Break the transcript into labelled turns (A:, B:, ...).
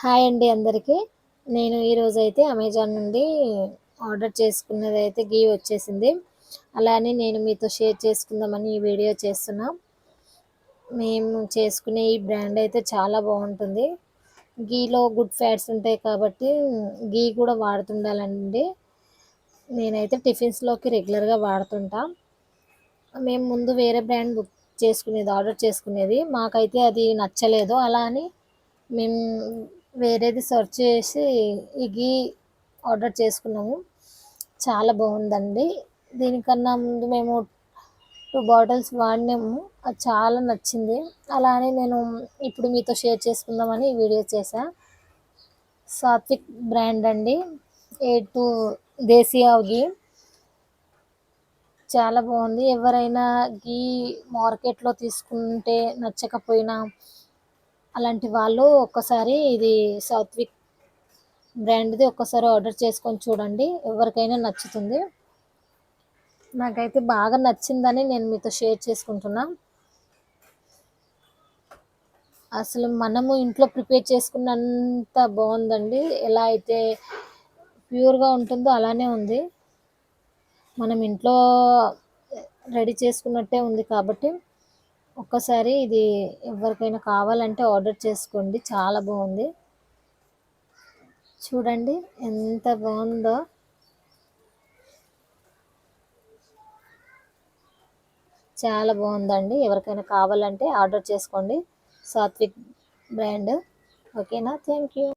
A: Hi అండి అందరికీ. నేను ఈరోజైతే అమెజాన్ నుండి ఆర్డర్ చేసుకున్నదైతే గీ వచ్చేసింది. అలానే నేను మీతో షేర్ చేసుకుందామని ఈ వీడియో చేస్తున్నా. మేము చేసుకునే ఈ బ్రాండ్ అయితే చాలా బాగుంటుంది. గీలో గుడ్ ఫ్యాట్స్ ఉంటాయి కాబట్టి గీ కూడా వాడుతుండాలండి. నేనైతే టిఫిన్స్లోకి రెగ్యులర్గా వాడుతుంటా. మేము ముందు వేరే బ్రాండ్ ఆర్డర్ చేసుకునేది. మాకైతే అది నచ్చలేదు. అలా అని మేము వేరేది సెర్చ్ చేసి ఈ ఘీ ఆర్డర్ చేసుకున్నాము. చాలా బాగుందండి. దీనికన్నా ముందు మేము 2 బాటిల్స్ వాడినాము. అది చాలా నచ్చింది. అలానే నేను ఇప్పుడు మీతో షేర్ చేసుకుందామని ఈ వీడియో చేశా. సాత్విక్ బ్రాండ్ అండి. A2 దేశీ ఆవు ఘీ చాలా బాగుంది. ఎవరైనా ఘీ మార్కెట్లో తీసుకుంటే నచ్చకపోయినా అలాంటి వాళ్ళు ఒక్కసారి ఇది సాత్విక్ బ్రాండ్ది ఒక్కసారి ఆర్డర్ చేసుకొని చూడండి. ఎవరికైనా నచ్చుతుంది. నాకైతే బాగా నచ్చిందని నేను మీతో షేర్ చేసుకుంటున్నా. అసలు మనము ఇంట్లో ప్రిపేర్ చేసుకున్నంత బాగుందండి. ఎలా అయితే ప్యూర్గా ఉంటుందో అలానే ఉంది. మనం ఇంట్లో రెడీ చేసుకున్నట్టే ఉంది కాబట్టి ఒక్కసారి ఇది ఎవరికైనా కావాలంటే ఆర్డర్ చేసుకోండి. చాలా బాగుంది. చూడండి ఎంత బాగుందో. చాలా బాగుందండి. ఎవరికైనా కావాలంటే ఆర్డర్ చేసుకోండి. సాత్విక్ బ్రాండ్. ఓకేనా? Thank you.